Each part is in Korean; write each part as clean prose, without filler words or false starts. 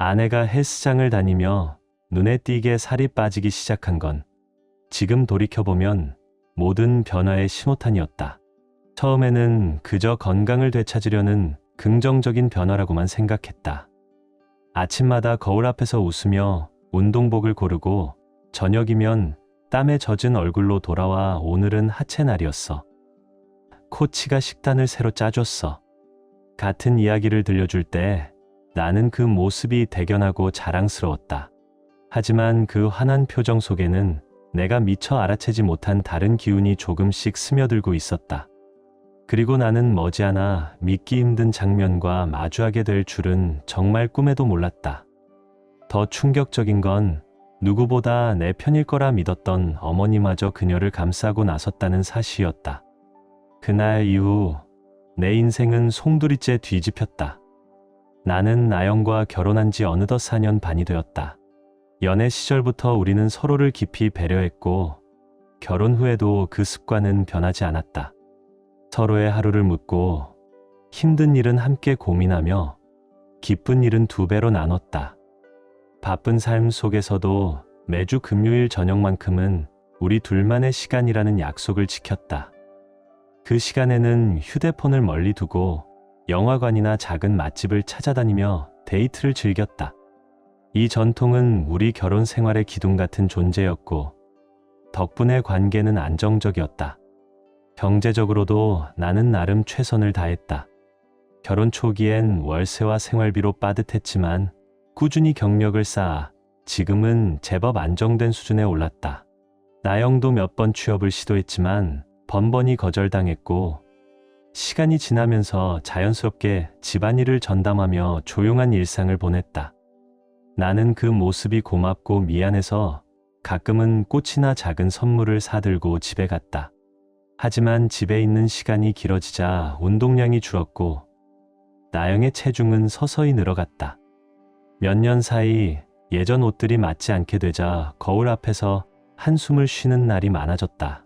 아내가 헬스장을 다니며 눈에 띄게 살이 빠지기 시작한 건 지금 돌이켜보면 모든 변화의 신호탄이었다. 처음에는 그저 건강을 되찾으려는 긍정적인 변화라고만 생각했다. 아침마다 거울 앞에서 웃으며 운동복을 고르고 저녁이면 땀에 젖은 얼굴로 돌아와 오늘은 하체 날이었어. 코치가 식단을 새로 짜줬어. 같은 이야기를 들려줄 때 나는 그 모습이 대견하고 자랑스러웠다. 하지만 그 환한 표정 속에는 내가 미처 알아채지 못한 다른 기운이 조금씩 스며들고 있었다. 그리고 나는 머지않아 믿기 힘든 장면과 마주하게 될 줄은 정말 꿈에도 몰랐다. 더 충격적인 건 누구보다 내 편일 거라 믿었던 어머니마저 그녀를 감싸고 나섰다는 사실이었다. 그날 이후 내 인생은 송두리째 뒤집혔다. 나는 나영과 결혼한 지 어느덧 4년 반이 되었다. 연애 시절부터 우리는 서로를 깊이 배려했고 결혼 후에도 그 습관은 변하지 않았다. 서로의 하루를 묻고 힘든 일은 함께 고민하며 기쁜 일은 2배로 나눴다. 바쁜 삶 속에서도 매주 금요일 저녁만큼은 우리 둘만의 시간이라는 약속을 지켰다. 그 시간에는 휴대폰을 멀리 두고 영화관이나 작은 맛집을 찾아다니며 데이트를 즐겼다. 이 전통은 우리 결혼 생활의 기둥 같은 존재였고 덕분에 관계는 안정적이었다. 경제적으로도 나는 나름 최선을 다했다. 결혼 초기엔 월세와 생활비로 빠듯했지만 꾸준히 경력을 쌓아 지금은 제법 안정된 수준에 올랐다. 나영도 몇 번 취업을 시도했지만 번번이 거절당했고 시간이 지나면서 자연스럽게 집안일을 전담하며 조용한 일상을 보냈다. 나는 그 모습이 고맙고 미안해서 가끔은 꽃이나 작은 선물을 사들고 집에 갔다. 하지만 집에 있는 시간이 길어지자 운동량이 줄었고 나영의 체중은 서서히 늘어갔다. 몇 년 사이 예전 옷들이 맞지 않게 되자 거울 앞에서 한숨을 쉬는 날이 많아졌다.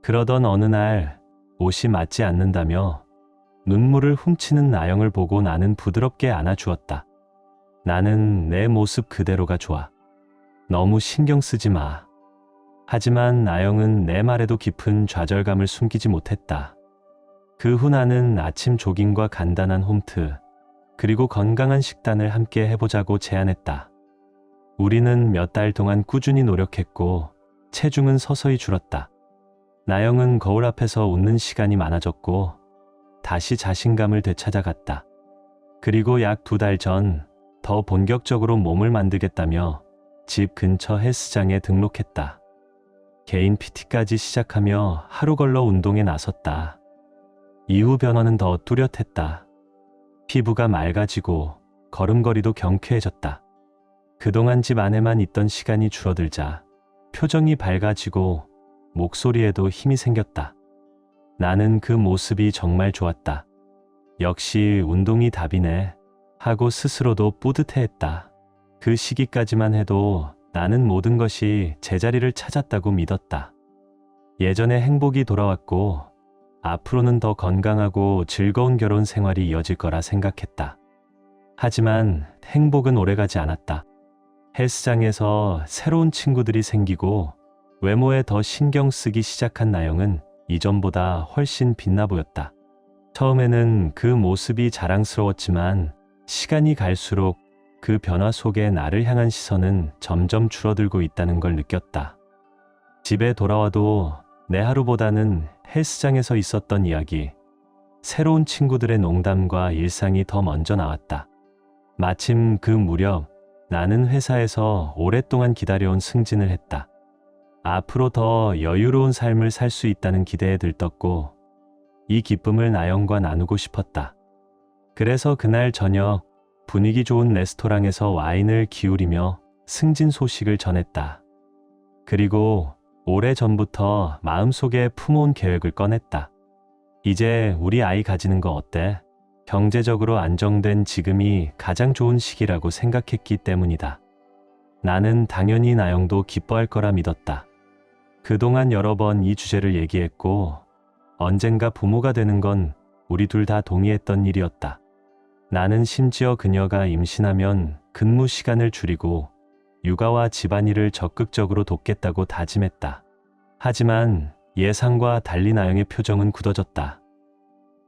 그러던 어느 날 옷이 맞지 않는다며 눈물을 훔치는 나영을 보고 나는 부드럽게 안아주었다. 나는 내 모습 그대로가 좋아. 너무 신경 쓰지 마. 하지만 나영은 내 말에도 깊은 좌절감을 숨기지 못했다. 그 후 나는 아침 조깅과 간단한 홈트, 그리고 건강한 식단을 함께 해보자고 제안했다. 우리는 몇 달 동안 꾸준히 노력했고 체중은 서서히 줄었다. 나영은 거울 앞에서 웃는 시간이 많아졌고 다시 자신감을 되찾아갔다. 그리고 약 2달 전 더 본격적으로 몸을 만들겠다며 집 근처 헬스장에 등록했다. 개인 PT까지 시작하며 하루 걸러 운동에 나섰다. 이후 변화는 더 뚜렷했다. 피부가 맑아지고 걸음걸이도 경쾌해졌다. 그동안 집 안에만 있던 시간이 줄어들자 표정이 밝아지고 목소리에도 힘이 생겼다. 나는 그 모습이 정말 좋았다. 역시 운동이 답이네 하고 스스로도 뿌듯해했다. 그 시기까지만 해도 나는 모든 것이 제자리를 찾았다고 믿었다. 예전의 행복이 돌아왔고 앞으로는 더 건강하고 즐거운 결혼 생활이 이어질 거라 생각했다. 하지만 행복은 오래가지 않았다. 헬스장에서 새로운 친구들이 생기고 외모에 더 신경 쓰기 시작한 나영은 이전보다 훨씬 빛나 보였다. 처음에는 그 모습이 자랑스러웠지만 시간이 갈수록 그 변화 속에 나를 향한 시선은 점점 줄어들고 있다는 걸 느꼈다. 집에 돌아와도 내 하루보다는 헬스장에서 있었던 이야기, 새로운 친구들의 농담과 일상이 더 먼저 나왔다. 마침 그 무렵 나는 회사에서 오랫동안 기다려온 승진을 했다. 앞으로 더 여유로운 삶을 살 수 있다는 기대에 들떴고 이 기쁨을 나영과 나누고 싶었다. 그래서 그날 저녁 분위기 좋은 레스토랑에서 와인을 기울이며 승진 소식을 전했다. 그리고 오래전부터 마음속에 품어온 계획을 꺼냈다. 이제 우리 아이 가지는 거 어때? 경제적으로 안정된 지금이 가장 좋은 시기라고 생각했기 때문이다. 나는 당연히 나영도 기뻐할 거라 믿었다. 그동안 여러 번 이 주제를 얘기했고 언젠가 부모가 되는 건 우리 둘 다 동의했던 일이었다. 나는 심지어 그녀가 임신하면 근무 시간을 줄이고 육아와 집안일을 적극적으로 돕겠다고 다짐했다. 하지만 예상과 달리 나영의 표정은 굳어졌다.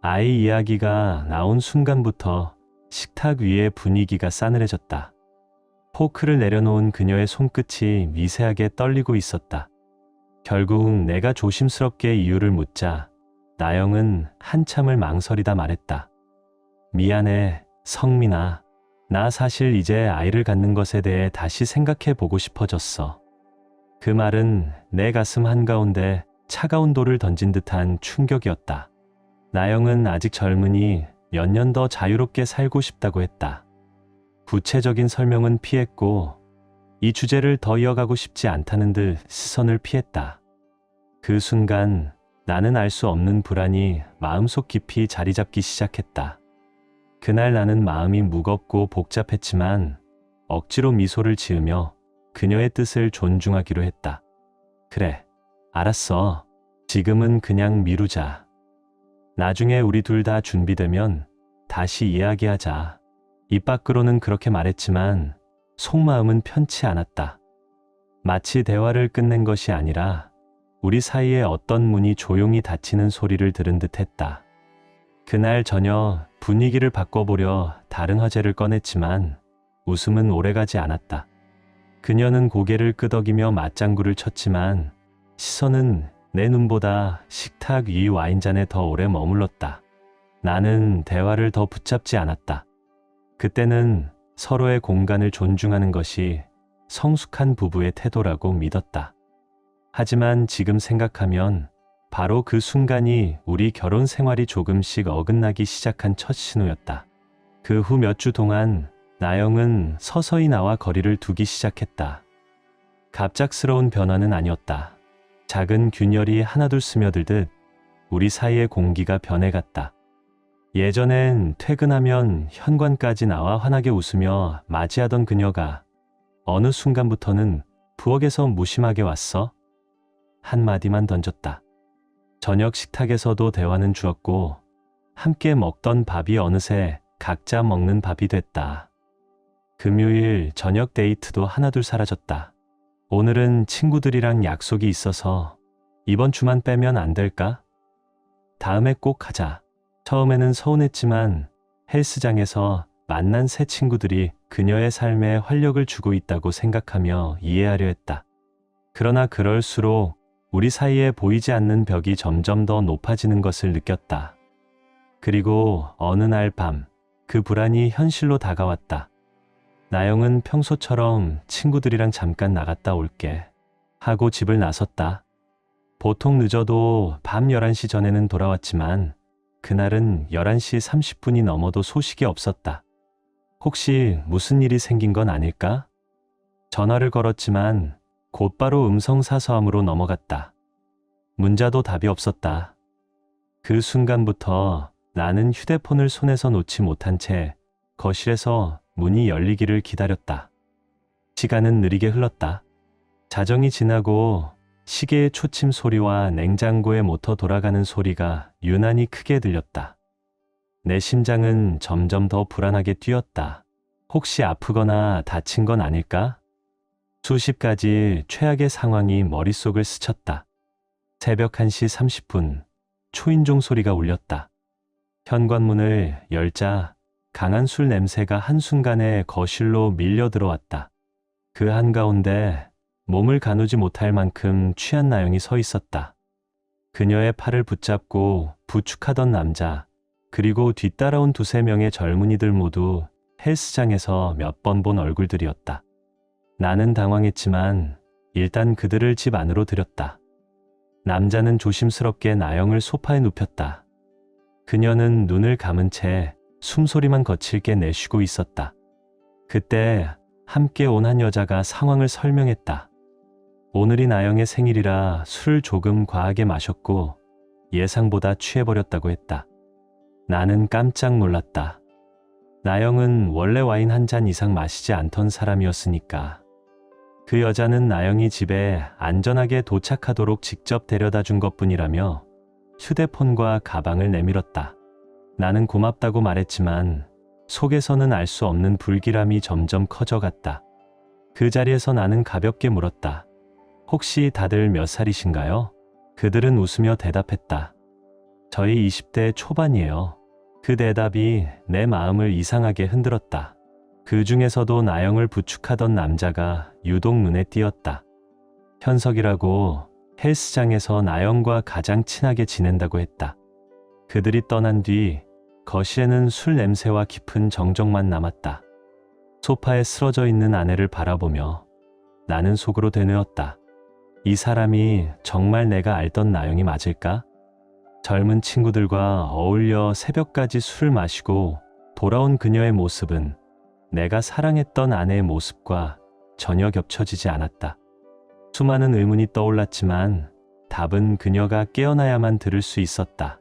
아이 이야기가 나온 순간부터 식탁 위의 분위기가 싸늘해졌다. 포크를 내려놓은 그녀의 손끝이 미세하게 떨리고 있었다. 결국 내가 조심스럽게 이유를 묻자 나영은 한참을 망설이다 말했다. 미안해, 성민아. 나 사실 이제 아이를 갖는 것에 대해 다시 생각해 보고 싶어졌어. 그 말은 내 가슴 한가운데 차가운 돌을 던진 듯한 충격이었다. 나영은 아직 젊으니 몇 년 더 자유롭게 살고 싶다고 했다. 구체적인 설명은 피했고 이 주제를 더 이어가고 싶지 않다는 듯 시선을 피했다. 그 순간 나는 알 수 없는 불안이 마음속 깊이 자리 잡기 시작했다. 그날 나는 마음이 무겁고 복잡했지만 억지로 미소를 지으며 그녀의 뜻을 존중하기로 했다. 그래, 알았어. 지금은 그냥 미루자. 나중에 우리 둘 다 준비되면 다시 이야기하자. 입 밖으로는 그렇게 말했지만 속마음은 편치 않았다. 마치 대화를 끝낸 것이 아니라 우리 사이에 어떤 문이 조용히 닫히는 소리를 들은 듯 했다. 그날 저녁 분위기를 바꿔보려 다른 화제를 꺼냈지만 웃음은 오래가지 않았다. 그녀는 고개를 끄덕이며 맞장구를 쳤지만 시선은 내 눈보다 식탁 위 와인잔에 더 오래 머물렀다. 나는 대화를 더 붙잡지 않았다. 그때는 서로의 공간을 존중하는 것이 성숙한 부부의 태도라고 믿었다. 하지만 지금 생각하면 바로 그 순간이 우리 결혼 생활이 조금씩 어긋나기 시작한 첫 신호였다. 그 후 몇 주 동안 나영은 서서히 나와 거리를 두기 시작했다. 갑작스러운 변화는 아니었다. 작은 균열이 하나둘 스며들듯 우리 사이의 공기가 변해갔다. 예전엔 퇴근하면 현관까지 나와 환하게 웃으며 맞이하던 그녀가 어느 순간부터는 부엌에서 무심하게 왔어? 한마디만 던졌다. 저녁 식탁에서도 대화는 주었고 함께 먹던 밥이 어느새 각자 먹는 밥이 됐다. 금요일 저녁 데이트도 하나둘 사라졌다. 오늘은 친구들이랑 약속이 있어서 이번 주만 빼면 안 될까? 다음에 꼭 하자. 처음에는 서운했지만 헬스장에서 만난 새 친구들이 그녀의 삶에 활력을 주고 있다고 생각하며 이해하려 했다. 그러나 그럴수록 우리 사이에 보이지 않는 벽이 점점 더 높아지는 것을 느꼈다. 그리고 어느 날 밤, 그 불안이 현실로 다가왔다. 나영은 평소처럼 친구들이랑 잠깐 나갔다 올게 하고 집을 나섰다. 보통 늦어도 밤 11시 전에는 돌아왔지만 그날은 11시 30분이 넘어도 소식이 없었다. 혹시 무슨 일이 생긴 건 아닐까? 전화를 걸었지만 곧바로 음성 사서함으로 넘어갔다. 문자도 답이 없었다. 그 순간부터 나는 휴대폰을 손에서 놓지 못한 채 거실에서 문이 열리기를 기다렸다. 시간은 느리게 흘렀다. 자정이 지나고 시계의 초침 소리와 냉장고의 모터 돌아가는 소리가 유난히 크게 들렸다. 내 심장은 점점 더 불안하게 뛰었다. 혹시 아프거나 다친 건 아닐까? 수십 가지 최악의 상황이 머릿속을 스쳤다. 새벽 1시 30분, 초인종 소리가 울렸다. 현관문을 열자 강한 술 냄새가 한순간에 거실로 밀려 들어왔다. 그 한가운데 몸을 가누지 못할 만큼 취한 나영이 서 있었다. 그녀의 팔을 붙잡고 부축하던 남자, 그리고 뒤따라온 두세 명의 젊은이들 모두 헬스장에서 몇 번 본 얼굴들이었다. 나는 당황했지만 일단 그들을 집 안으로 들였다. 남자는 조심스럽게 나영을 소파에 눕혔다. 그녀는 눈을 감은 채 숨소리만 거칠게 내쉬고 있었다. 그때 함께 온 한 여자가 상황을 설명했다. 오늘이 나영의 생일이라 술을 조금 과하게 마셨고 예상보다 취해버렸다고 했다. 나는 깜짝 놀랐다. 나영은 원래 와인 한 잔 이상 마시지 않던 사람이었으니까. 그 여자는 나영이 집에 안전하게 도착하도록 직접 데려다 준 것뿐이라며 휴대폰과 가방을 내밀었다. 나는 고맙다고 말했지만 속에서는 알 수 없는 불길함이 점점 커져갔다. 그 자리에서 나는 가볍게 물었다. 혹시 다들 몇 살이신가요? 그들은 웃으며 대답했다. 저희 20대 초반이에요. 그 대답이 내 마음을 이상하게 흔들었다. 그 중에서도 나영을 부축하던 남자가 유독 눈에 띄었다. 현석이라고 헬스장에서 나영과 가장 친하게 지낸다고 했다. 그들이 떠난 뒤 거실에는 술 냄새와 깊은 정적만 남았다. 소파에 쓰러져 있는 아내를 바라보며 나는 속으로 되뇌었다. 이 사람이 정말 내가 알던 나영이 맞을까? 젊은 친구들과 어울려 새벽까지 술을 마시고 돌아온 그녀의 모습은 내가 사랑했던 아내의 모습과 전혀 겹쳐지지 않았다. 수많은 의문이 떠올랐지만 답은 그녀가 깨어나야만 들을 수 있었다.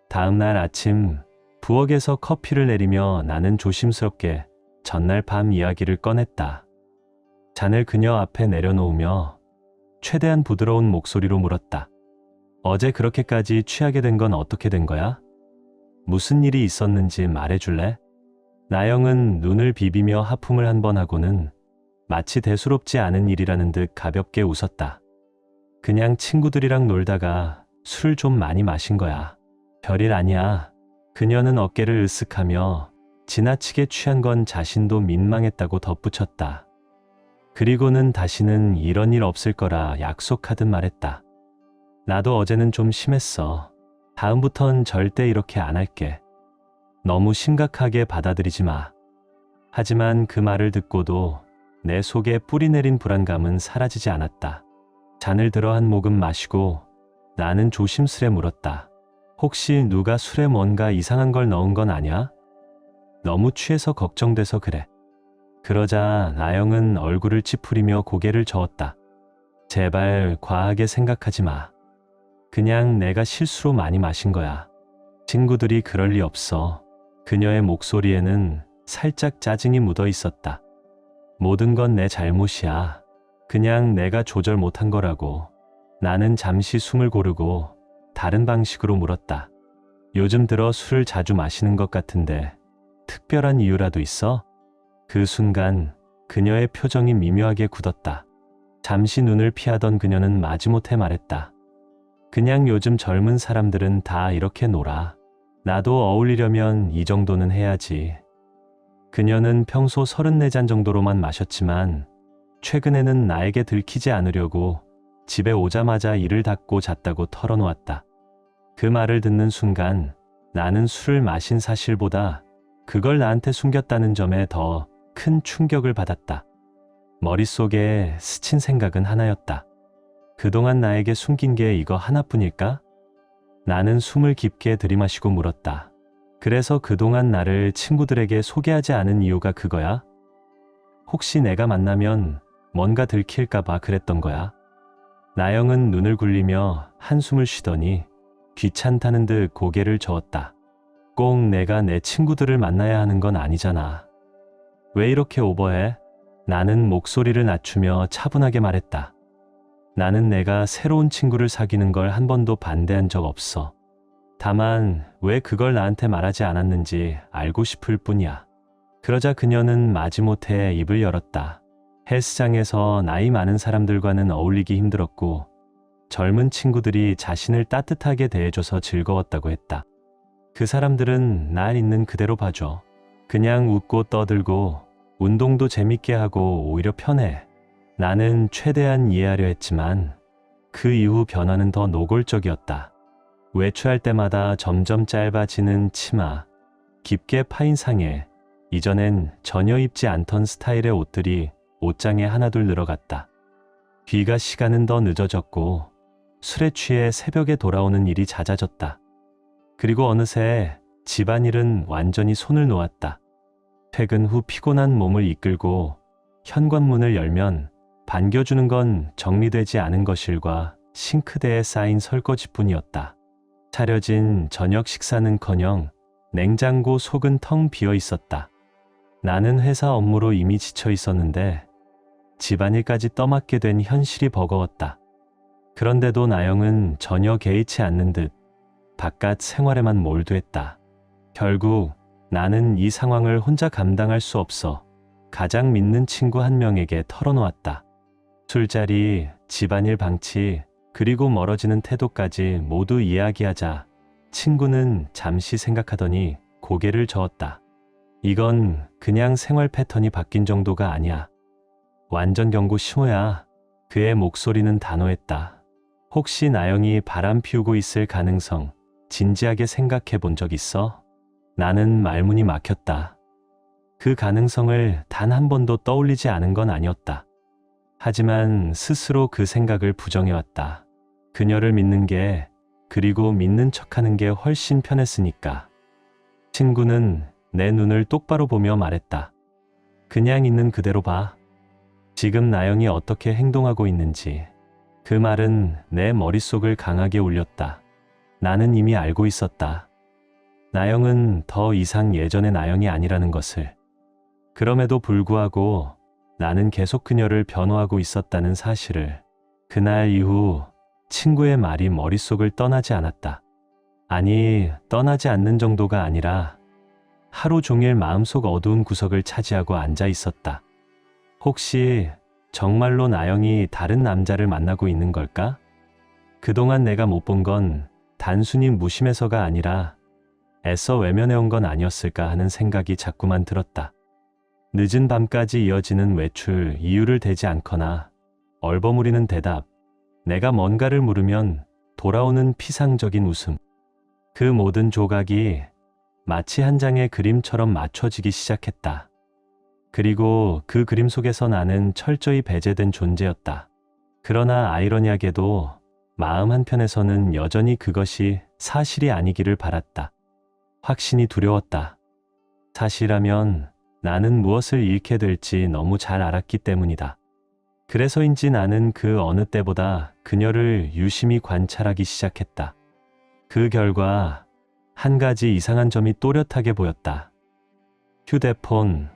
다음 날 아침 부엌에서 커피를 내리며 나는 조심스럽게 전날 밤 이야기를 꺼냈다. 잔을 그녀 앞에 내려놓으며 최대한 부드러운 목소리로 물었다. 어제 그렇게까지 취하게 된 건 어떻게 된 거야? 무슨 일이 있었는지 말해줄래? 나영은 눈을 비비며 하품을 한 번 하고는 마치 대수롭지 않은 일이라는 듯 가볍게 웃었다. 그냥 친구들이랑 놀다가 술 좀 많이 마신 거야. 별일 아니야. 그녀는 어깨를 으쓱하며 지나치게 취한 건 자신도 민망했다고 덧붙였다. 그리고는 다시는 이런 일 없을 거라 약속하듯 말했다. 나도 어제는 좀 심했어. 다음부턴 절대 이렇게 안 할게. 너무 심각하게 받아들이지 마. 하지만 그 말을 듣고도 내 속에 뿌리 내린 불안감은 사라지지 않았다. 잔을 들어 한 모금 마시고 나는 조심스레 물었다. 혹시 누가 술에 뭔가 이상한 걸 넣은 건 아냐? 너무 취해서 걱정돼서 그래. 그러자 나영은 얼굴을 찌푸리며 고개를 저었다. 제발 과하게 생각하지 마. 그냥 내가 실수로 많이 마신 거야. 친구들이 그럴 리 없어. 그녀의 목소리에는 살짝 짜증이 묻어 있었다. 모든 건 내 잘못이야. 그냥 내가 조절 못한 거라고. 나는 잠시 숨을 고르고 다른 방식으로 물었다. 요즘 들어 술을 자주 마시는 것 같은데 특별한 이유라도 있어? 그 순간 그녀의 표정이 미묘하게 굳었다. 잠시 눈을 피하던 그녀는 마지못해 말했다. 그냥 요즘 젊은 사람들은 다 이렇게 놀아. 나도 어울리려면 이 정도는 해야지. 그녀는 평소 34잔 정도로만 마셨지만 최근에는 나에게 들키지 않으려고 집에 오자마자 이를 닫고 잤다고 털어놓았다. 그 말을 듣는 순간 나는 술을 마신 사실보다 그걸 나한테 숨겼다는 점에 더 큰 충격을 받았다. 머릿속에 스친 생각은 하나였다. 그동안 나에게 숨긴 게 이거 하나뿐일까? 나는 숨을 깊게 들이마시고 물었다. 그래서 그동안 나를 친구들에게 소개하지 않은 이유가 그거야? 혹시 내가 만나면 뭔가 들킬까봐 그랬던 거야? 나영은 눈을 굴리며 한숨을 쉬더니 귀찮다는 듯 고개를 저었다. 꼭 내가 내 친구들을 만나야 하는 건 아니잖아. 왜 이렇게 오버해? 나는 목소리를 낮추며 차분하게 말했다. 나는 내가 새로운 친구를 사귀는 걸 한 번도 반대한 적 없어. 다만 왜 그걸 나한테 말하지 않았는지 알고 싶을 뿐이야. 그러자 그녀는 마지못해 입을 열었다. 헬스장에서 나이 많은 사람들과는 어울리기 힘들었고 젊은 친구들이 자신을 따뜻하게 대해줘서 즐거웠다고 했다. 그 사람들은 날 있는 그대로 봐줘. 그냥 웃고 떠들고 운동도 재밌게 하고 오히려 편해. 나는 최대한 이해하려 했지만 그 이후 변화는 더 노골적이었다. 외출할 때마다 점점 짧아지는 치마, 깊게 파인 상에 이전엔 전혀 입지 않던 스타일의 옷들이 옷장에 하나둘 늘어갔다. 귀가 시간은 더 늦어졌고 술에 취해 새벽에 돌아오는 일이 잦아졌다. 그리고 어느새 집안일은 완전히 손을 놓았다. 퇴근 후 피곤한 몸을 이끌고 현관문을 열면 반겨주는 건 정리되지 않은 거실과 싱크대에 쌓인 설거지뿐이었다. 차려진 저녁 식사는커녕 냉장고 속은 텅 비어 있었다. 나는 회사 업무로 이미 지쳐 있었는데 집안일까지 떠맡게 된 현실이 버거웠다. 그런데도 나영은 전혀 개의치 않는 듯 바깥 생활에만 몰두했다. 결국 나는 이 상황을 혼자 감당할 수 없어 가장 믿는 친구 한 명에게 털어놓았다. 술자리, 집안일 방치, 그리고 멀어지는 태도까지 모두 이야기하자 친구는 잠시 생각하더니 고개를 저었다. 이건 그냥 생활 패턴이 바뀐 정도가 아니야. 완전 경고 신호야. 그의 목소리는 단호했다. 혹시 나영이 바람 피우고 있을 가능성 진지하게 생각해 본 적 있어? 나는 말문이 막혔다. 그 가능성을 단 한 번도 떠올리지 않은 건 아니었다. 하지만 스스로 그 생각을 부정해왔다. 그녀를 믿는 게, 그리고 믿는 척하는 게 훨씬 편했으니까. 친구는 내 눈을 똑바로 보며 말했다. 그냥 있는 그대로 봐. 지금 나영이 어떻게 행동하고 있는지. 그 말은 내 머릿속을 강하게 울렸다. 나는 이미 알고 있었다. 나영은 더 이상 예전의 나영이 아니라는 것을. 그럼에도 불구하고 나는 계속 그녀를 변호하고 있었다는 사실을. 그날 이후 친구의 말이 머릿속을 떠나지 않았다. 아니, 떠나지 않는 정도가 아니라 하루 종일 마음속 어두운 구석을 차지하고 앉아 있었다. 혹시 정말로 나영이 다른 남자를 만나고 있는 걸까? 그동안 내가 못 본 건 단순히 무심해서가 아니라 애써 외면해온 건 아니었을까 하는 생각이 자꾸만 들었다. 늦은 밤까지 이어지는 외출, 이유를 대지 않거나 얼버무리는 대답, 내가 뭔가를 물으면 돌아오는 피상적인 웃음. 그 모든 조각이 마치 한 장의 그림처럼 맞춰지기 시작했다. 그리고 그 그림 속에서 나는 철저히 배제된 존재였다. 그러나 아이러니하게도 마음 한편에서는 여전히 그것이 사실이 아니기를 바랐다. 확신이 두려웠다. 사실이라면 나는 무엇을 잃게 될지 너무 잘 알았기 때문이다. 그래서인지 나는 그 어느 때보다 그녀를 유심히 관찰하기 시작했다. 그 결과 한 가지 이상한 점이 또렷하게 보였다. 휴대폰.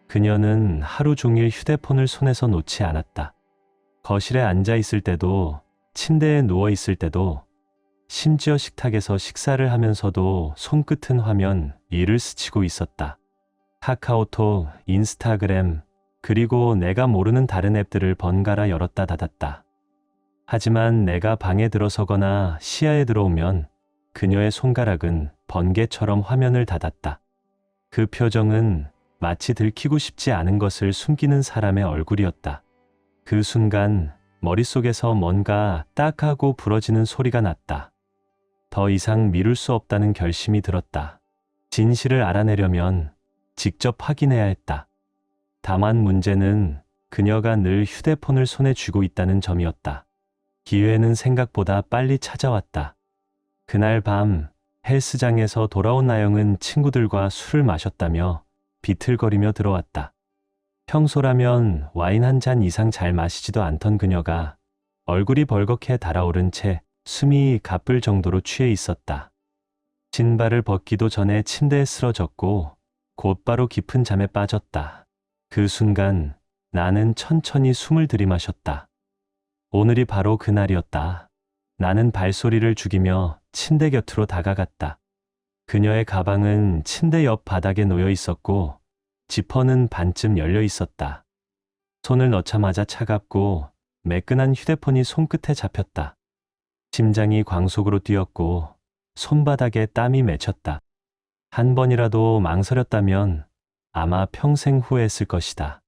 그녀는 하루 종일 휴대폰을 손에서 놓지 않았다. 거실에 앉아 있을 때도, 침대에 누워 있을 때도, 심지어 식탁에서 식사를 하면서도 손끝은 화면 위를 스치고 있었다. 카카오톡, 인스타그램, 그리고 내가 모르는 다른 앱들을 번갈아 열었다 닫았다. 하지만 내가 방에 들어서거나 시야에 들어오면 그녀의 손가락은 번개처럼 화면을 닫았다. 그 표정은 마치 들키고 싶지 않은 것을 숨기는 사람의 얼굴이었다. 그 순간 머릿속에서 뭔가 딱 하고 부러지는 소리가 났다. 더 이상 미룰 수 없다는 결심이 들었다. 진실을 알아내려면 직접 확인해야 했다. 다만 문제는 그녀가 늘 휴대폰을 손에 쥐고 있다는 점이었다. 기회는 생각보다 빨리 찾아왔다. 그날 밤 헬스장에서 돌아온 나영은 친구들과 술을 마셨다며 비틀거리며 들어왔다. 평소라면 와인 한 잔 이상 잘 마시지도 않던 그녀가 얼굴이 벌겋게 달아오른 채 숨이 가쁠 정도로 취해 있었다. 신발을 벗기도 전에 침대에 쓰러졌고 곧바로 깊은 잠에 빠졌다. 그 순간 나는 천천히 숨을 들이마셨다. 오늘이 바로 그날이었다. 나는 발소리를 죽이며 침대 곁으로 다가갔다. 그녀의 가방은 침대 옆 바닥에 놓여 있었고 지퍼는 반쯤 열려 있었다. 손을 넣자마자 차갑고 매끈한 휴대폰이 손끝에 잡혔다. 심장이 광속으로 뛰었고 손바닥에 땀이 맺혔다. 한 번이라도 망설였다면 아마 평생 후회했을 것이다.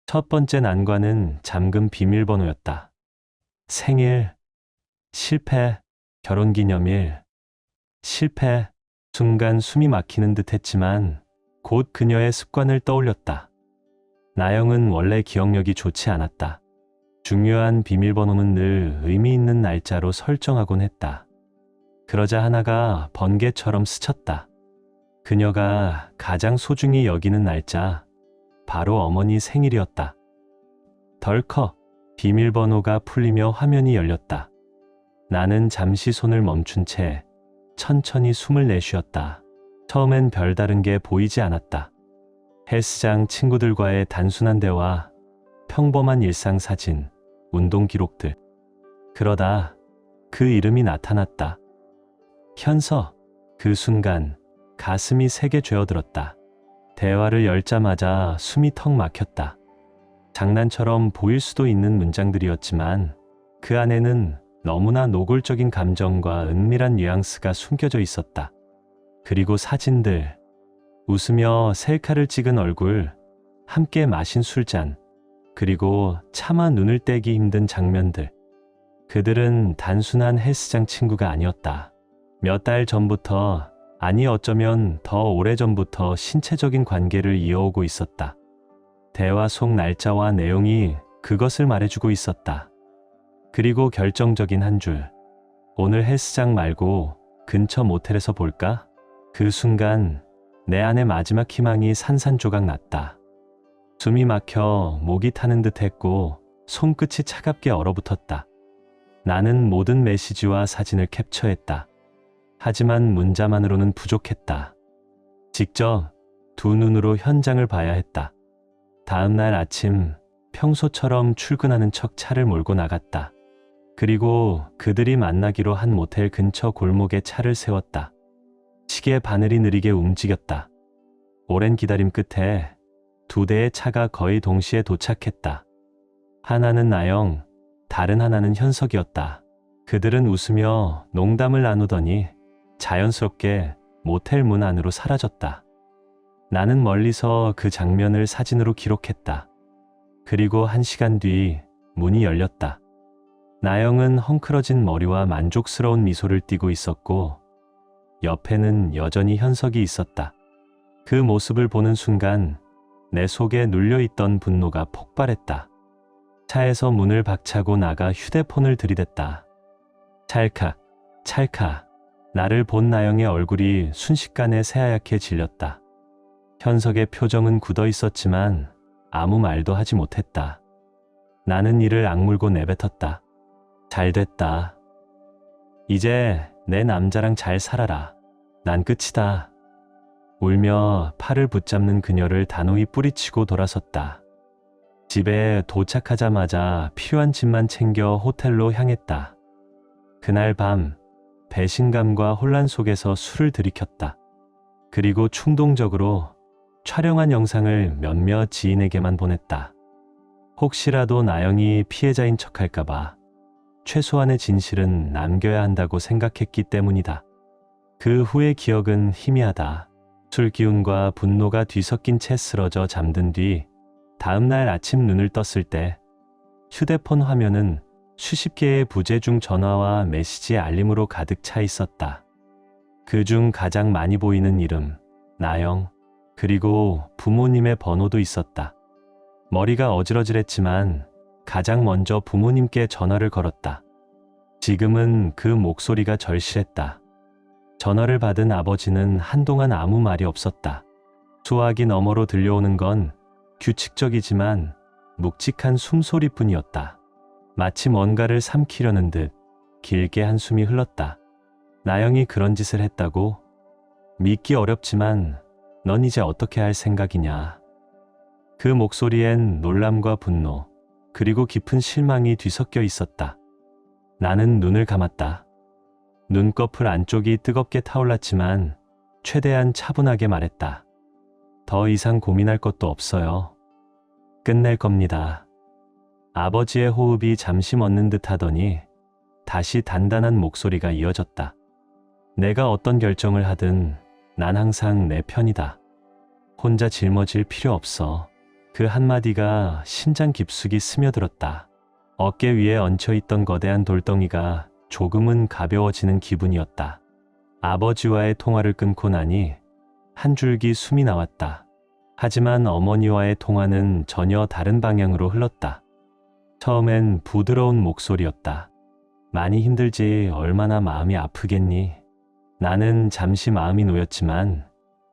첫 번째 난관은 잠금 비밀번호였다. 생일, 실패, 결혼기념일, 실패. 순간 숨이 막히는 듯 했지만 곧 그녀의 습관을 떠올렸다. 나영은 원래 기억력이 좋지 않았다. 중요한 비밀번호는 늘 의미 있는 날짜로 설정하곤 했다. 그러자 하나가 번개처럼 스쳤다. 그녀가 가장 소중히 여기는 날짜, 바로 어머니 생일이었다. 덜컥 비밀번호가 풀리며 화면이 열렸다. 나는 잠시 손을 멈춘 채 천천히 숨을 내쉬었다. 처음엔 별다른 게 보이지 않았다. 헬스장 친구들과의 단순한 대화, 평범한 일상 사진, 운동 기록들. 그러다 그 이름이 나타났다. 현서. 그 순간 가슴이 세게 죄어들었다. 대화를 열자마자 숨이 턱 막혔다. 장난처럼 보일 수도 있는 문장들이었지만 그 안에는 너무나 노골적인 감정과 은밀한 뉘앙스가 숨겨져 있었다. 그리고 사진들, 웃으며 셀카를 찍은 얼굴, 함께 마신 술잔, 그리고 차마 눈을 떼기 힘든 장면들. 그들은 단순한 헬스장 친구가 아니었다. 몇 달 전부터, 아니 어쩌면 더 오래전부터 신체적인 관계를 이어오고 있었다. 대화 속 날짜와 내용이 그것을 말해주고 있었다. 그리고 결정적인 한 줄. 오늘 헬스장 말고 근처 모텔에서 볼까? 그 순간 내 안에 마지막 희망이 산산조각 났다. 숨이 막혀 목이 타는 듯 했고 손끝이 차갑게 얼어붙었다. 나는 모든 메시지와 사진을 캡처했다. 하지만 문자만으로는 부족했다. 직접 두 눈으로 현장을 봐야 했다. 다음 날 아침 평소처럼 출근하는 척 차를 몰고 나갔다. 그리고 그들이 만나기로 한 모텔 근처 골목에 차를 세웠다. 시계 바늘이 느리게 움직였다. 오랜 기다림 끝에 두 대의 차가 거의 동시에 도착했다. 하나는 나영, 다른 하나는 현석이었다. 그들은 웃으며 농담을 나누더니 자연스럽게 모텔 문 안으로 사라졌다. 나는 멀리서 그 장면을 사진으로 기록했다. 그리고 1시간 뒤 문이 열렸다. 나영은 헝클어진 머리와 만족스러운 미소를 띠고 있었고 옆에는 여전히 현석이 있었다. 그 모습을 보는 순간 내 속에 눌려있던 분노가 폭발했다. 차에서 문을 박차고 나가 휴대폰을 들이댔다. 찰칵, 찰칵. 나를 본 나영의 얼굴이 순식간에 새하얗게 질렸다. 현석의 표정은 굳어 있었지만 아무 말도 하지 못했다. 나는 이를 악물고 내뱉었다. 잘 됐다. 이제 내 남자랑 잘 살아라. 난 끝이다. 울며 팔을 붙잡는 그녀를 단호히 뿌리치고 돌아섰다. 집에 도착하자마자 필요한 짐만 챙겨 호텔로 향했다. 그날 밤 배신감과 혼란 속에서 술을 들이켰다. 그리고 충동적으로 촬영한 영상을 몇몇 지인에게만 보냈다. 혹시라도 나영이 피해자인 척할까봐 최소한의 진실은 남겨야 한다고 생각했기 때문이다. 그 후의 기억은 희미하다. 술 기운과 분노가 뒤섞인 채 쓰러져 잠든 뒤 다음 날 아침 눈을 떴을 때 휴대폰 화면은 수십 개의 부재중 전화와 메시지의 알림으로 가득 차 있었다. 그중 가장 많이 보이는 이름, 나영, 그리고 부모님의 번호도 있었다. 머리가 어질어질했지만 가장 먼저 부모님께 전화를 걸었다. 지금은 그 목소리가 절실했다. 전화를 받은 아버지는 한동안 아무 말이 없었다. 수화기 너머로 들려오는 건 규칙적이지만 묵직한 숨소리뿐이었다. 마치 뭔가를 삼키려는 듯 길게 한숨이 흘렀다. 나영이 그런 짓을 했다고? 믿기 어렵지만 넌 이제 어떻게 할 생각이냐. 그 목소리엔 놀람과 분노, 그리고 깊은 실망이 뒤섞여 있었다. 나는 눈을 감았다. 눈꺼풀 안쪽이 뜨겁게 타올랐지만 최대한 차분하게 말했다. 더 이상 고민할 것도 없어요. 끝낼 겁니다. 아버지의 호흡이 잠시 멎는 듯 하더니 다시 단단한 목소리가 이어졌다. 내가 어떤 결정을 하든 난 항상 내 편이다. 혼자 짊어질 필요 없어. 그 한마디가 심장 깊숙이 스며들었다. 어깨 위에 얹혀있던 거대한 돌덩이가 조금은 가벼워지는 기분이었다. 아버지와의 통화를 끊고 나니 한 줄기 숨이 나왔다. 하지만 어머니와의 통화는 전혀 다른 방향으로 흘렀다. 처음엔 부드러운 목소리였다. 많이 힘들지 얼마나 마음이 아프겠니? 나는 잠시 마음이 놓였지만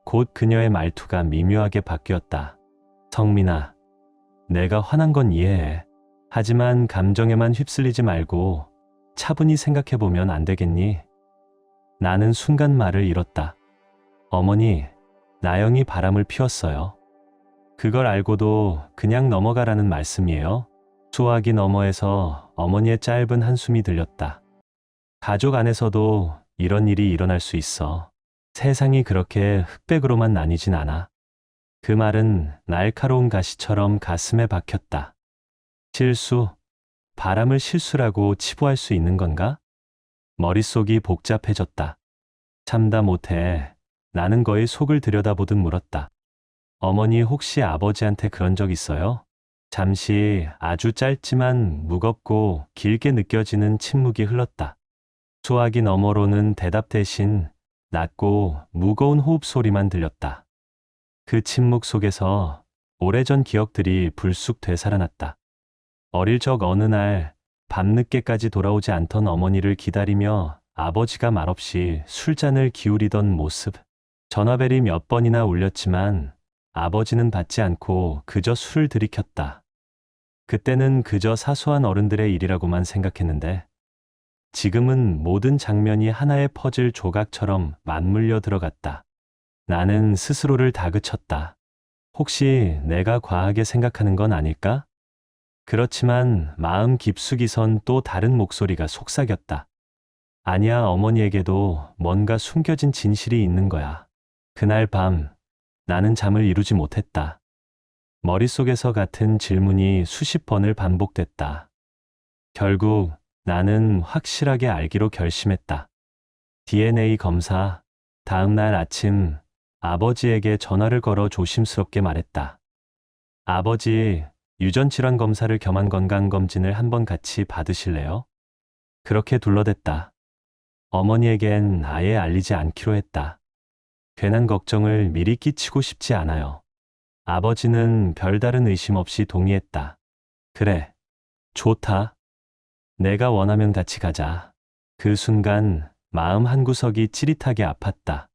곧 그녀의 말투가 미묘하게 바뀌었다. 성민아, 내가 화난 건 이해해. 하지만 감정에만 휩쓸리지 말고 차분히 생각해보면 안 되겠니? 나는 순간 말을 잃었다. 어머니, 나영이 바람을 피웠어요. 그걸 알고도 그냥 넘어가라는 말씀이에요? 수화기 너머에서 어머니의 짧은 한숨이 들렸다. 가족 안에서도 이런 일이 일어날 수 있어. 세상이 그렇게 흑백으로만 나뉘진 않아. 그 말은 날카로운 가시처럼 가슴에 박혔다. 실수, 바람을 실수라고 치부할 수 있는 건가? 머릿속이 복잡해졌다. 참다 못해 나는 거의 속을 들여다보듯 물었다. 어머니 혹시 아버지한테 그런 적 있어요? 잠시 아주 짧지만 무겁고 길게 느껴지는 침묵이 흘렀다. 수화기 너머로는 대답 대신 낮고 무거운 호흡 소리만 들렸다. 그 침묵 속에서 오래전 기억들이 불쑥 되살아났다. 어릴 적 어느 날 밤늦게까지 돌아오지 않던 어머니를 기다리며 아버지가 말없이 술잔을 기울이던 모습. 전화벨이 몇 번이나 울렸지만 아버지는 받지 않고 그저 술을 들이켰다. 그때는 그저 사소한 어른들의 일이라고만 생각했는데 지금은 모든 장면이 하나의 퍼즐 조각처럼 맞물려 들어갔다. 나는 스스로를 다그쳤다. 혹시 내가 과하게 생각하는 건 아닐까? 그렇지만 마음 깊숙이선 또 다른 목소리가 속삭였다. 아니야, 어머니에게도 뭔가 숨겨진 진실이 있는 거야. 그날 밤 나는 잠을 이루지 못했다. 머릿속에서 같은 질문이 수십 번을 반복됐다. 결국 나는 확실하게 알기로 결심했다. DNA 검사. 다음 날 아침 아버지에게 전화를 걸어 조심스럽게 말했다. 아버지, 유전질환 검사를 겸한 건강검진을 한번 같이 받으실래요? 그렇게 둘러댔다. 어머니에겐 아예 알리지 않기로 했다. 괜한 걱정을 미리 끼치고 싶지 않아요. 아버지는 별다른 의심 없이 동의했다. 그래, 좋다. 내가 원하면 같이 가자. 그 순간 마음 한구석이 찌릿하게 아팠다.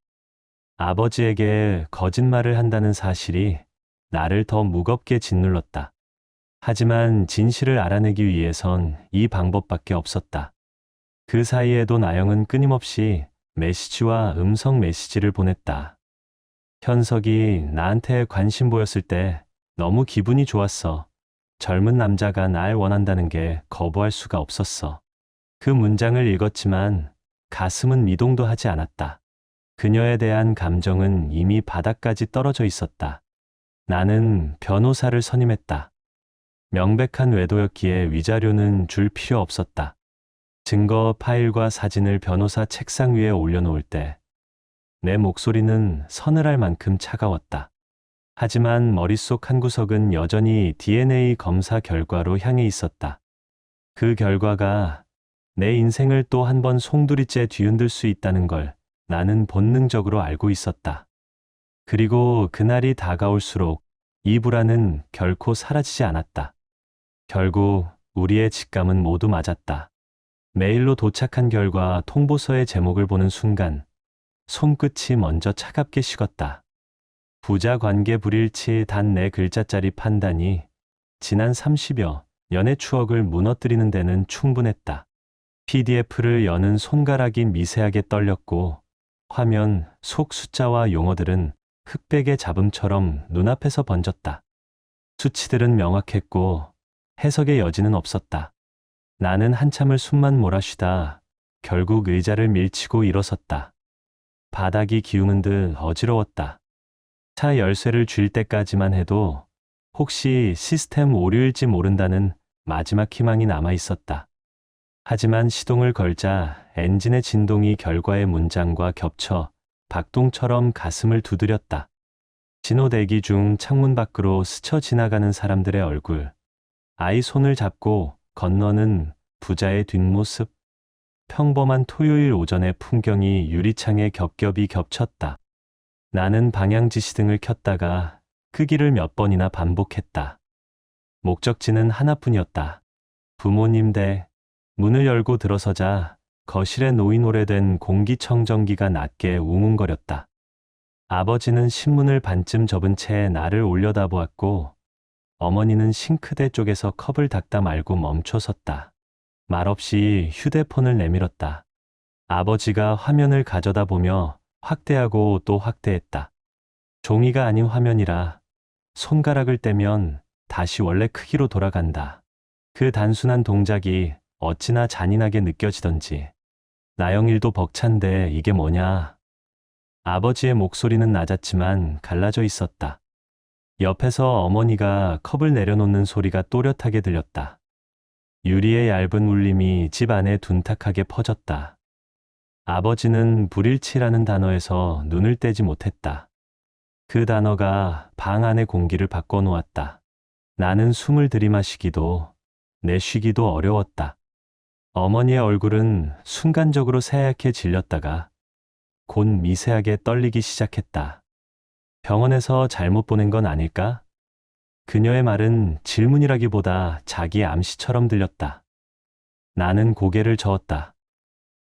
아버지에게 거짓말을 한다는 사실이 나를 더 무겁게 짓눌렀다. 하지만 진실을 알아내기 위해선 이 방법밖에 없었다. 그 사이에도 나영은 끊임없이 메시지와 음성 메시지를 보냈다. 현석이 나한테 관심 보였을 때 너무 기분이 좋았어. 젊은 남자가 날 원한다는 게 거부할 수가 없었어. 그 문장을 읽었지만 가슴은 미동도 하지 않았다. 그녀에 대한 감정은 이미 바닥까지 떨어져 있었다. 나는 변호사를 선임했다. 명백한 외도였기에 위자료는 줄 필요 없었다. 증거 파일과 사진을 변호사 책상 위에 올려놓을 때 내 목소리는 서늘할 만큼 차가웠다. 하지만 머릿속 한구석은 여전히 DNA 검사 결과로 향해 있었다. 그 결과가 내 인생을 또 한 번 송두리째 뒤흔들 수 있다는 걸 나는 본능적으로 알고 있었다. 그리고 그날이 다가올수록 이 불안은 결코 사라지지 않았다. 결국 우리의 직감은 모두 맞았다. 메일로 도착한 결과 통보서의 제목을 보는 순간 손끝이 먼저 차갑게 식었다. 부자 관계 불일치 단 4글자짜리 판단이 지난 30여 년의 추억을 무너뜨리는 데는 충분했다. PDF를 여는 손가락이 미세하게 떨렸고 화면 속 숫자와 용어들은 흑백의 잡음처럼 눈앞에서 번졌다. 수치들은 명확했고 해석의 여지는 없었다. 나는 한참을 숨만 몰아쉬다 결국 의자를 밀치고 일어섰다. 바닥이 기우는 듯 어지러웠다. 차 열쇠를 쥘 때까지만 해도 혹시 시스템 오류일지 모른다는 마지막 희망이 남아 있었다. 하지만 시동을 걸자 엔진의 진동이 결과의 문장과 겹쳐 박동처럼 가슴을 두드렸다. 신호 대기 중 창문 밖으로 스쳐 지나가는 사람들의 얼굴, 아이 손을 잡고 건너는 부자의 뒷모습, 평범한 토요일 오전의 풍경이 유리창에 겹겹이 겹쳤다. 나는 방향지시등을 켰다가 끄기를 몇 번이나 반복했다. 목적지는 하나뿐이었다. 부모님 댁. 문을 열고 들어서자 거실에 놓인 오래된 공기청정기가 낮게 웅웅거렸다. 아버지는 신문을 반쯤 접은 채 나를 올려다보았고 어머니는 싱크대 쪽에서 컵을 닦다 말고 멈춰섰다. 말없이 휴대폰을 내밀었다. 아버지가 화면을 가져다 보며 확대하고 또 확대했다. 종이가 아닌 화면이라 손가락을 떼면 다시 원래 크기로 돌아간다. 그 단순한 동작이 어찌나 잔인하게 느껴지던지. 나영일도 벅찬데 이게 뭐냐. 아버지의 목소리는 낮았지만 갈라져 있었다. 옆에서 어머니가 컵을 내려놓는 소리가 또렷하게 들렸다. 유리의 얇은 울림이 집 안에 둔탁하게 퍼졌다. 아버지는 불일치라는 단어에서 눈을 떼지 못했다. 그 단어가 방 안의 공기를 바꿔놓았다. 나는 숨을 들이마시기도 내쉬기도 어려웠다. 어머니의 얼굴은 순간적으로 새하얗게 질렸다가 곧 미세하게 떨리기 시작했다. 병원에서 잘못 보낸 건 아닐까? 그녀의 말은 질문이라기보다 자기 암시처럼 들렸다. 나는 고개를 저었다.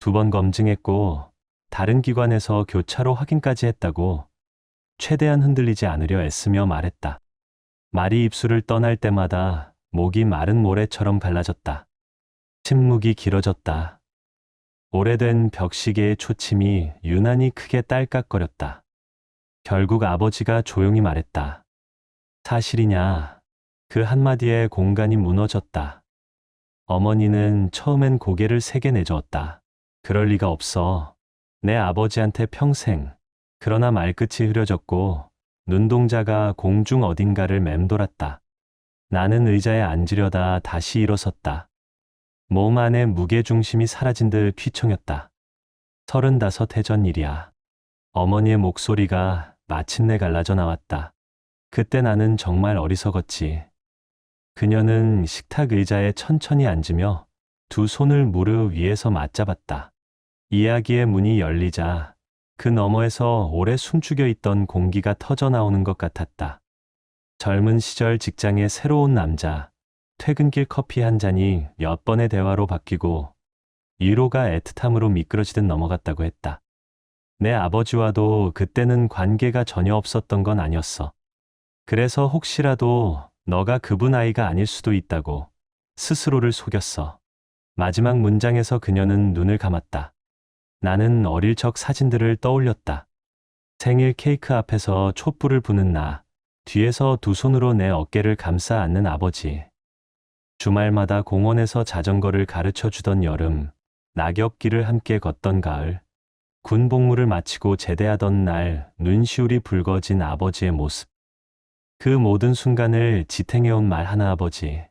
2번 검증했고 다른 기관에서 교차로 확인까지 했다고 최대한 흔들리지 않으려 애쓰며 말했다. 말이 입술을 떠날 때마다 목이 마른 모래처럼 갈라졌다. 침묵이 길어졌다. 오래된 벽시계의 초침이 유난히 크게 딸깍거렸다. 결국 아버지가 조용히 말했다. 사실이냐? 그 한마디에 공간이 무너졌다. 어머니는 처음엔 고개를 세게 내저었다. 그럴 리가 없어. 내 아버지한테 평생. 그러나 말끝이 흐려졌고 눈동자가 공중 어딘가를 맴돌았다. 나는 의자에 앉으려다 다시 일어섰다. 몸 안에 무게중심이 사라진 듯 휘청였다. 35해 전 일이야. 어머니의 목소리가 마침내 갈라져 나왔다. 그때 나는 정말 어리석었지. 그녀는 식탁 의자에 천천히 앉으며 2 손을 무릎 위에서 맞잡았다. 이야기의 문이 열리자 그 너머에서 오래 숨죽여 있던 공기가 터져나오는 것 같았다. 젊은 시절 직장의 새로운 남자, 퇴근길 커피 한 잔이 몇 번의 대화로 바뀌고 위로가 애틋함으로 미끄러지듯 넘어갔다고 했다. 내 아버지와도 그때는 관계가 전혀 없었던 건 아니었어. 그래서 혹시라도 너가 그분 아이가 아닐 수도 있다고 스스로를 속였어. 마지막 문장에서 그녀는 눈을 감았다. 나는 어릴 적 사진들을 떠올렸다. 생일 케이크 앞에서 촛불을 부는 나, 뒤에서 2 손으로 내 어깨를 감싸 안는 아버지. 주말마다 공원에서 자전거를 가르쳐 주던 여름, 낙엽길을 함께 걷던 가을, 군복무를 마치고 제대하던 날 눈시울이 붉어진 아버지의 모습. 그 모든 순간을 지탱해온 말 하나 아버지.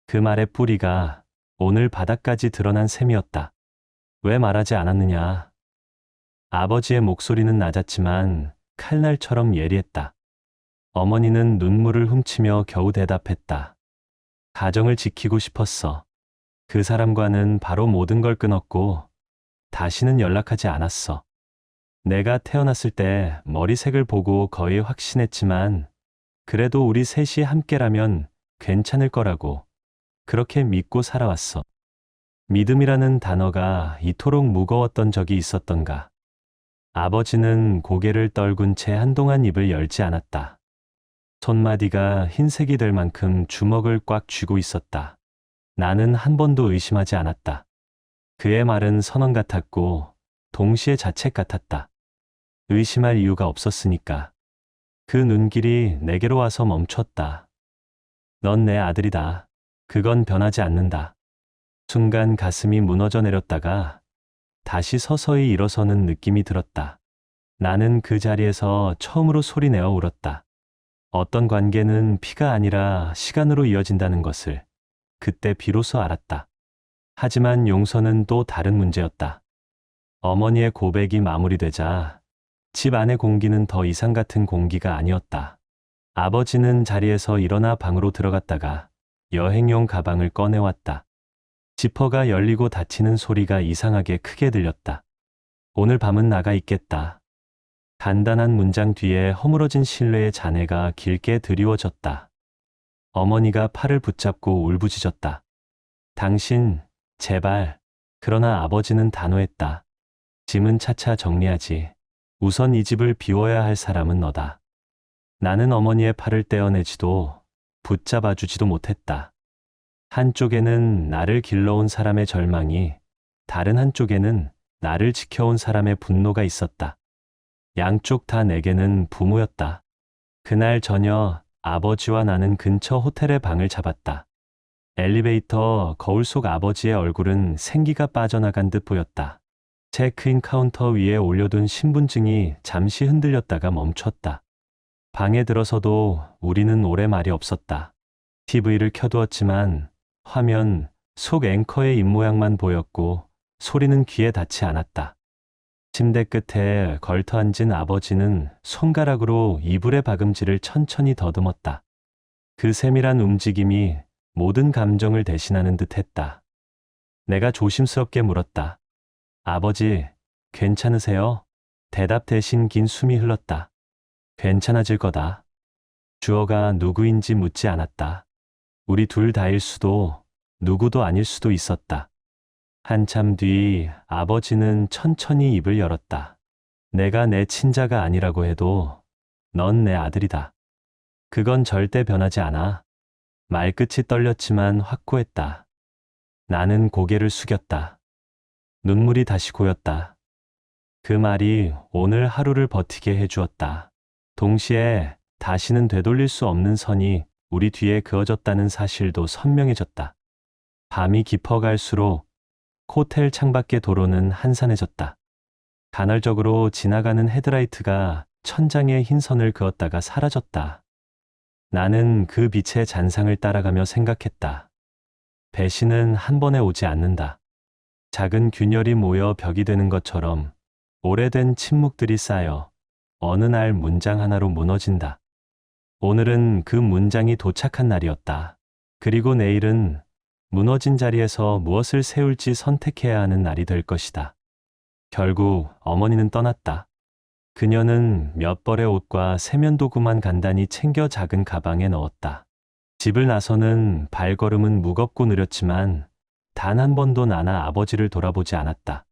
그 말의 뿌리가 오늘 바닥까지 드러난 셈이었다. 왜 말하지 않았느냐? 아버지의 목소리는 낮았지만 칼날처럼 예리했다. 어머니는 눈물을 훔치며 겨우 대답했다. 가정을 지키고 싶었어. 그 사람과는 바로 모든 걸 끊었고 다시는 연락하지 않았어. 내가 태어났을 때 머리색을 보고 거의 확신했지만 그래도 우리 셋이 함께라면 괜찮을 거라고 그렇게 믿고 살아왔어. 믿음이라는 단어가 이토록 무거웠던 적이 있었던가. 아버지는 고개를 떨군 채 한동안 입을 열지 않았다. 손마디가 흰색이 될 만큼 주먹을 꽉 쥐고 있었다. 나는 한 번도 의심하지 않았다. 그의 말은 선언 같았고 동시에 자책 같았다. 의심할 이유가 없었으니까. 그 눈길이 내게로 와서 멈췄다. 넌 내 아들이다. 그건 변하지 않는다. 순간 가슴이 무너져 내렸다가 다시 서서히 일어서는 느낌이 들었다. 나는 그 자리에서 처음으로 소리내어 울었다. 어떤 관계는 피가 아니라 시간으로 이어진다는 것을 그때 비로소 알았다. 하지만 용서는 또 다른 문제였다. 어머니의 고백이 마무리되자 집 안의 공기는 더 이상 같은 공기가 아니었다. 아버지는 자리에서 일어나 방으로 들어갔다가 여행용 가방을 꺼내왔다. 지퍼가 열리고 닫히는 소리가 이상하게 크게 들렸다. 오늘 밤은 나가 있겠다. 간단한 문장 뒤에 허물어진 신뢰의 잔해가 길게 드리워졌다. 어머니가 팔을 붙잡고 울부짖었다. 당신, 제발. 그러나 아버지는 단호했다. 짐은 차차 정리하지. 우선 이 집을 비워야 할 사람은 너다. 나는 어머니의 팔을 떼어내지도 붙잡아주지도 못했다. 한쪽에는 나를 길러온 사람의 절망이, 다른 한쪽에는 나를 지켜온 사람의 분노가 있었다. 양쪽 다 내게는 부모였다. 그날 저녁 아버지와 나는 근처 호텔의 방을 잡았다. 엘리베이터 거울 속 아버지의 얼굴은 생기가 빠져나간 듯 보였다. 체크인 카운터 위에 올려둔 신분증이 잠시 흔들렸다가 멈췄다. 방에 들어서도 우리는 오래 말이 없었다. TV를 켜두었지만 화면 속 앵커의 입모양만 보였고 소리는 귀에 닿지 않았다. 침대 끝에 걸터 앉은 아버지는 손가락으로 이불의 박음질을 천천히 더듬었다. 그 세밀한 움직임이 모든 감정을 대신하는 듯 했다. 내가 조심스럽게 물었다. 아버지, 괜찮으세요? 대답 대신 긴 숨이 흘렀다. 괜찮아질 거다. 주어가 누구인지 묻지 않았다. 우리 둘 다일 수도 누구도 아닐 수도 있었다. 한참 뒤 아버지는 천천히 입을 열었다. 내가 내 친자가 아니라고 해도 넌 내 아들이다. 그건 절대 변하지 않아. 말끝이 떨렸지만 확고했다. 나는 고개를 숙였다. 눈물이 다시 고였다. 그 말이 오늘 하루를 버티게 해주었다. 동시에 다시는 되돌릴 수 없는 선이 우리 뒤에 그어졌다는 사실도 선명해졌다. 밤이 깊어갈수록 호텔 창밖의 도로는 한산해졌다. 간헐적으로 지나가는 헤드라이트가 천장에 흰 선을 그었다가 사라졌다. 나는 그 빛의 잔상을 따라가며 생각했다. 배신은 한 번에 오지 않는다. 작은 균열이 모여 벽이 되는 것처럼 오래된 침묵들이 쌓여 어느 날 문장 하나로 무너진다. 오늘은 그 문장이 도착한 날이었다. 그리고 내일은 무너진 자리에서 무엇을 세울지 선택해야 하는 날이 될 것이다. 결국 어머니는 떠났다. 그녀는 몇 벌의 옷과 세면도구만 간단히 챙겨 작은 가방에 넣었다. 집을 나서는 발걸음은 무겁고 느렸지만 단 한 번도 나나 아버지를 돌아보지 않았다.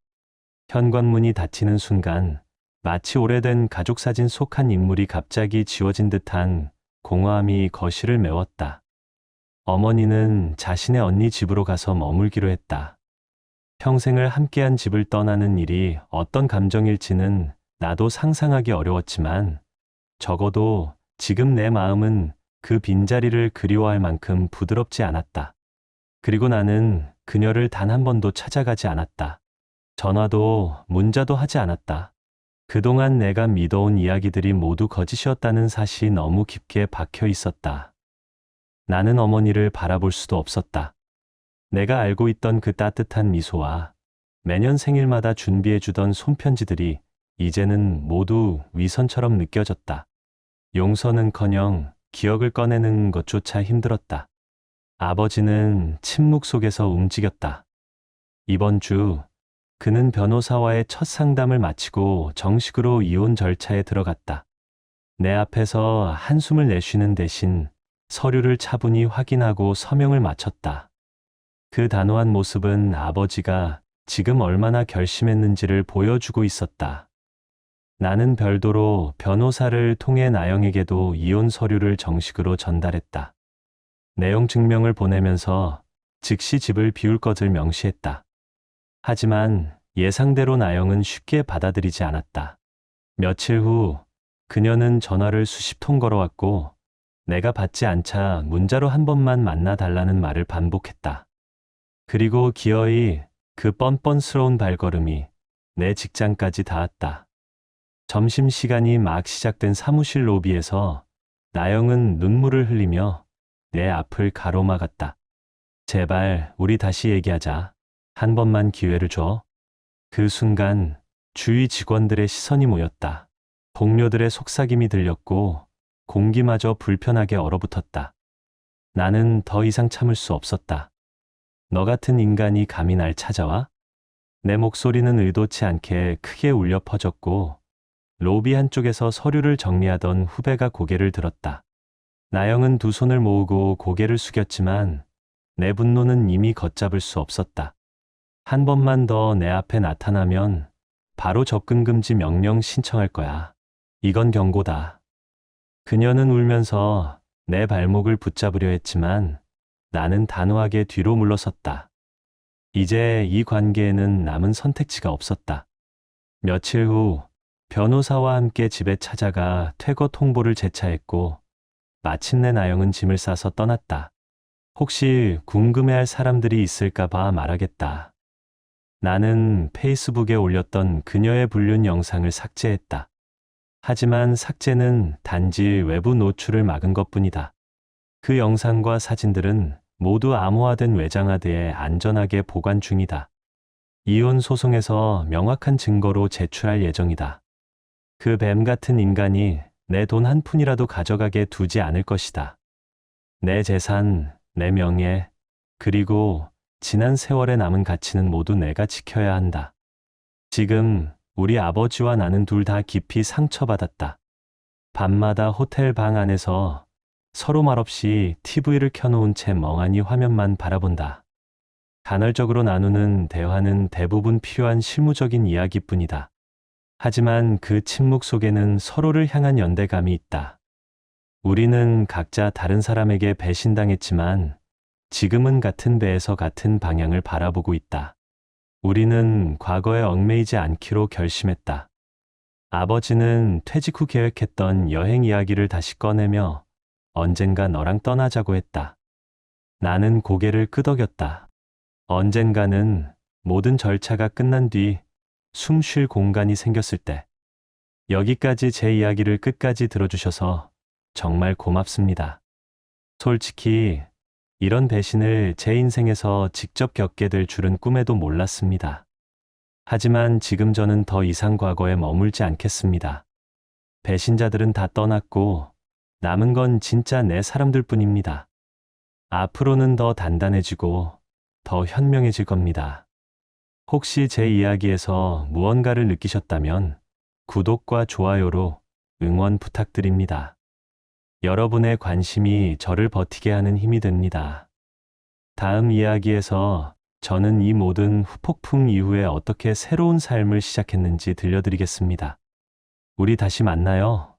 현관문이 닫히는 순간 마치 오래된 가족사진 속 한 인물이 갑자기 지워진 듯한 공허함이 거실을 메웠다. 어머니는 자신의 언니 집으로 가서 머물기로 했다. 평생을 함께한 집을 떠나는 일이 어떤 감정일지는 나도 상상하기 어려웠지만 적어도 지금 내 마음은 그 빈자리를 그리워할 만큼 부드럽지 않았다. 그리고 나는 그녀를 단 한 번도 찾아가지 않았다. 전화도 문자도 하지 않았다. 그동안 내가 믿어온 이야기들이 모두 거짓이었다는 사실이 너무 깊게 박혀 있었다. 나는 어머니를 바라볼 수도 없었다. 내가 알고 있던 그 따뜻한 미소와 매년 생일마다 준비해주던 손편지들이 이제는 모두 위선처럼 느껴졌다. 용서는커녕 기억을 꺼내는 것조차 힘들었다. 아버지는 침묵 속에서 움직였다. 이번 주 그는 변호사와의 첫 상담을 마치고 정식으로 이혼 절차에 들어갔다. 내 앞에서 한숨을 내쉬는 대신 서류를 차분히 확인하고 서명을 마쳤다. 그 단호한 모습은 아버지가 지금 얼마나 결심했는지를 보여주고 있었다. 나는 별도로 변호사를 통해 나영에게도 이혼 서류를 정식으로 전달했다. 내용 증명을 보내면서 즉시 집을 비울 것을 명시했다. 하지만 예상대로 나영은 쉽게 받아들이지 않았다. 며칠 후 그녀는 전화를 수십 통 걸어왔고 내가 받지 않자 문자로 한 번만 만나달라는 말을 반복했다. 그리고 기어이 그 뻔뻔스러운 발걸음이 내 직장까지 닿았다. 점심시간이 막 시작된 사무실 로비에서 나영은 눈물을 흘리며 내 앞을 가로막았다. 제발 우리 다시 얘기하자. 한 번만 기회를 줘. 그 순간 주위 직원들의 시선이 모였다. 동료들의 속삭임이 들렸고 공기마저 불편하게 얼어붙었다. 나는 더 이상 참을 수 없었다. 너 같은 인간이 감히 날 찾아와? 내 목소리는 의도치 않게 크게 울려 퍼졌고 로비 한쪽에서 서류를 정리하던 후배가 고개를 들었다. 나영은 두 손을 모으고 고개를 숙였지만 내 분노는 이미 걷잡을 수 없었다. 한 번만 더 내 앞에 나타나면 바로 접근 금지 명령 신청할 거야. 이건 경고다. 그녀는 울면서 내 발목을 붙잡으려 했지만 나는 단호하게 뒤로 물러섰다. 이제 이 관계에는 남은 선택지가 없었다. 며칠 후 변호사와 함께 집에 찾아가 퇴거 통보를 재차했고 마침내 나영은 짐을 싸서 떠났다. 혹시 궁금해할 사람들이 있을까 봐 말하겠다. 나는 페이스북에 올렸던 그녀의 불륜 영상을 삭제했다. 하지만 삭제는 단지 외부 노출을 막은 것뿐이다. 그 영상과 사진들은 모두 암호화된 외장하드에 안전하게 보관 중이다. 이혼 소송에서 명확한 증거로 제출할 예정이다. 그 뱀 같은 인간이 내 돈 한 푼이라도 가져가게 두지 않을 것이다. 내 재산, 내 명예, 그리고 지난 세월에 남은 가치는 모두 내가 지켜야 한다. 지금 우리 아버지와 나는 둘 다 깊이 상처받았다. 밤마다 호텔 방 안에서 서로 말없이 TV를 켜놓은 채 멍하니 화면만 바라본다. 간헐적으로 나누는 대화는 대부분 필요한 실무적인 이야기뿐이다. 하지만 그 침묵 속에는 서로를 향한 연대감이 있다. 우리는 각자 다른 사람에게 배신당했지만 지금은 같은 배에서 같은 방향을 바라보고 있다. 우리는 과거에 얽매이지 않기로 결심했다. 아버지는 퇴직 후 계획했던 여행 이야기를 다시 꺼내며 언젠가 너랑 떠나자고 했다. 나는 고개를 끄덕였다. 언젠가는 모든 절차가 끝난 뒤 숨 쉴 공간이 생겼을 때. 여기까지 제 이야기를 끝까지 들어주셔서 정말 고맙습니다. 솔직히 이런 배신을 제 인생에서 직접 겪게 될 줄은 꿈에도 몰랐습니다. 하지만 지금 저는 더 이상 과거에 머물지 않겠습니다. 배신자들은 다 떠났고 남은 건 진짜 내 사람들 뿐입니다. 앞으로는 더 단단해지고 더 현명해질 겁니다. 혹시 제 이야기에서 무언가를 느끼셨다면 구독과 좋아요로 응원 부탁드립니다. 여러분의 관심이 저를 버티게 하는 힘이 됩니다. 다음 이야기에서 저는 이 모든 후폭풍 이후에 어떻게 새로운 삶을 시작했는지 들려드리겠습니다. 우리 다시 만나요.